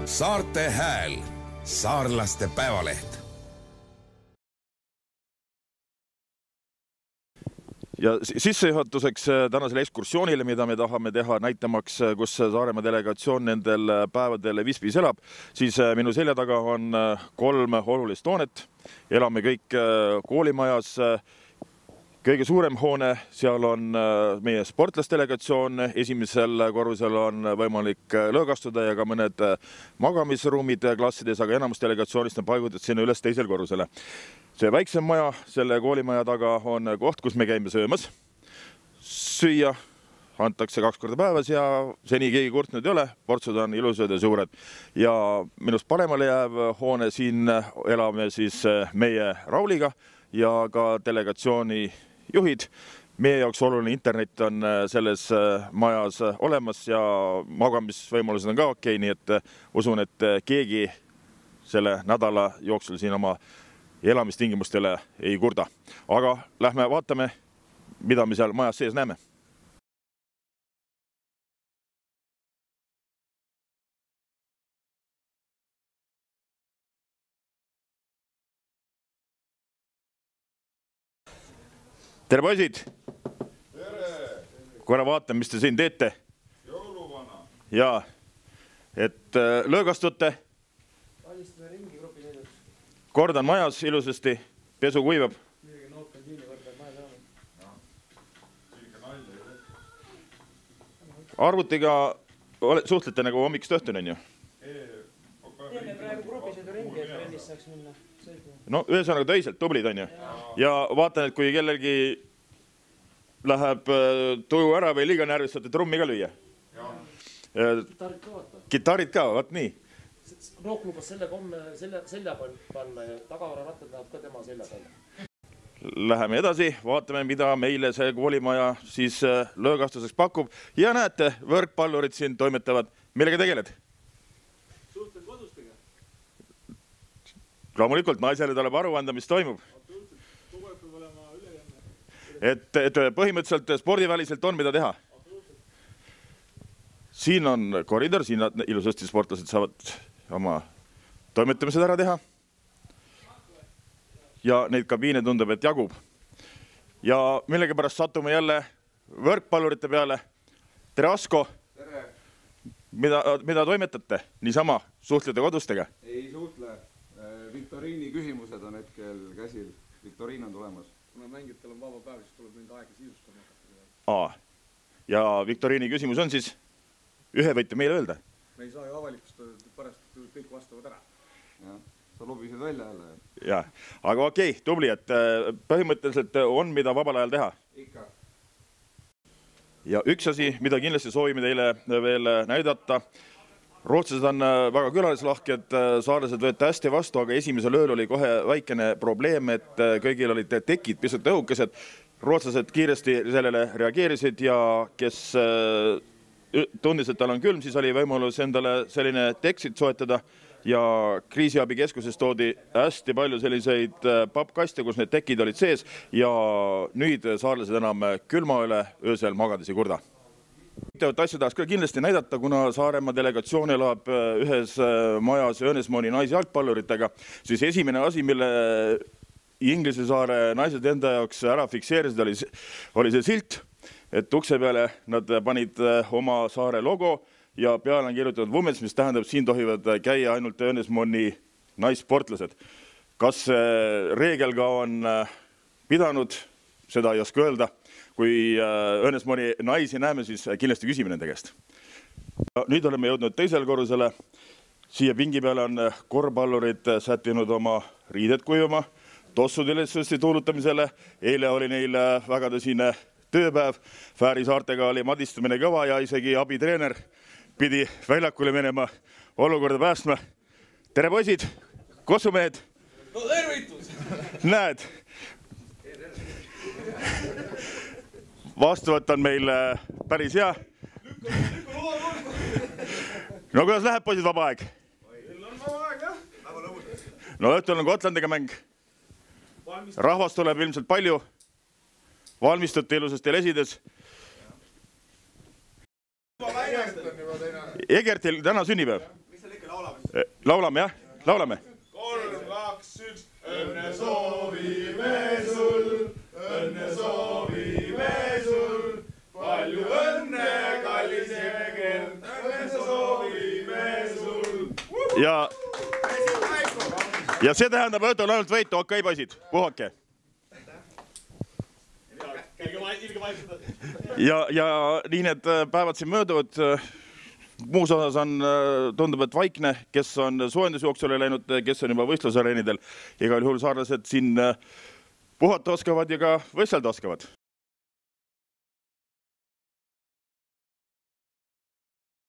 Saarte Hääl, saarlaste päevaleht. Ja sissejuhatuseks tänasele ekskursioonile, mida me tahame teha, näitamaks, kus Saaremaa delegatsioon nendel päevadel Visbis elab, siis minu selja taga on 3 olulist hoonet. Elame kõik koolimajas. Kõige suurem hoone, seal on meie sportlasdelegatsioon, esimesel korrusel on võimalik lõõgastuda ja ka mõned magamisruumid klassides, aga enamus delegatsioonist on paigutatud sinna üles teisel korrusele. See väiksem maja, selle koolimaja taga on koht, kus me käime söömas. Süüa antakse 2 korda päevas ja seni keegi kurtnud ei ole, portsud on ilusad ja suured. Ja minust paremale jääv hoone, siin elame siis meie Rauliga ja ka delegatsiooni juhid. Meie jaoks oluline internet on selles majas olemas ja magamisvõimalused on ka okei, nii et usun, et keegi selle nädala jooksul siin oma elamistingimustele ei kurda. Aga lähme vaatame, mida me seal majas sees näeme. Tere poisid! Tere! Korra vaatame, mis te siin teete. Jõuluvana. Jaa, et lõõgastute. Valistame ringi grupi neljaks. Kordan majas ilusasti, pesu kuivab. Midagi noopen tiini korda, maja saame. Siike nalja. Arvutiga suhtlete nagu hommikust õhtuni, on ju? Teeme praegu grupisõidu ringi, et trennis saaks minna sõitma. No ühesõnaga töiselt, tublid, on ju? Ja vaatan, et kui kellelgi läheb tuju ära või liiga närvistate, trummi ka lüüa. Kitarid ka vaata. Kitarid ka, vaat nii. Nook lubas selle komme selja panna ja tagavararattad läheb ka tema selja peale. Läheme edasi, vaatame, mida meile see koolimaja siis lõõgastuseks pakub. Ja näete, võrkpallurid siin toimetavad. Millega tegeled? Suhtlen kodustega. Loomulikult, naisele tuleb aru anda, mis toimub. Kogu aeg peab olema ülejääne. Et põhimõtteliselt spordiväliselt on, mida teha. Siin on koridor, siin ilusasti sportlased saavad oma toimetamised ära teha. Ja neid kabiine tundub, et jagub. Ja millega pärast satume jälle võrkpallurite peale. Tere, Asko! Tere! Mida toimetate? Niisama suhtlete kodustega? Ei suhtle. Viktoriini küsimused on hetkel käsil. Viktoriin on tulemas. Kuna mängijatel on vaba päev, siis tuleb mind aega sisustama hakata. Aa. Ja Viktoriini küsimus on siis, ühe võite meile öelda? Me ei saa ju avalikustada, et pärast kõik vastavad ära. Ja, sa lubisid välja jälle. Ja, aga okei, tubli, et põhimõtteliselt on, mida vabal ajal teha. Ikka. Ja üks asi, mida kindlasti soovime teile veel näidata. Rootslased on väga külalislahked, saarlased võeti hästi vastu, aga esimesel ööl oli kohe väikene probleem, et kõigil olid tekid pisut õhukesed. Rootslased kiiresti sellele reageerisid ja kes tundis, et tal on külm, siis oli võimalus endale selline teksid soetada ja kriisiabikeskuses toodi hästi palju selliseid pappkaste, kus need tekid olid sees ja nüüd saarlased enam külma üle öösel magades ei kurda. Asju tahaks ka kindlasti näidata, kuna Saaremaa delegatsioon elab ühes majas Õnnesmooni naisjalgpalluritega, siis esimene asi, mille Inglise saare naised enda jaoks ära fikseerisid, oli see silt, et ukse peale nad panid oma saare logo ja peale on kirjutatud Women's, mis tähendab, siin tohivad käia ainult Õnnesmooni naissportlased. Kas reegel ka on pidanud, seda ei oska öelda. Kui Õnnesmooni naisi näeme, siis kindlasti küsime nende käest. Nüüd oleme jõudnud teisel korrusele. Siia pingi peale on korvpallurid sättinud oma riided kuivama, tossudilessusti tuulutamisele. Eile oli neil väga tõsine tööpäev. Fääri saartega oli madistumine kõva ja isegi abitreener pidi väljakule minema olukorda päästma. Tere poisid, kossumehed! No tervitus! Näed! Vastuvõtt on meil päris hea. No kuidas läheb, poisid, vaba aeg? Meil on vaba aeg, jah? No õhtul on Gotlandiga mäng. Rahvast tuleb ilmselt palju. Valmistute ilusasti lesides. Egertil täna sünnipäev. Mis seal ikka laulab? Laulame, jah? Laulame? 3, 2, 1. Õnne soovime sul, õnne soovime sul. Palju õnne, kallis Jegel, õnne soovime sul. Ja see tähendab, et on ainult võitu, okei, poisid, puhake. Ja nii need päevad siin mööduvad. Muus osas tundub, et vaikne, kes on soojendusjooksule läinud, kes on juba võistlusereenidel. Igal juhul saarlased siin puhata oskavad ja ka võistelda oskavad.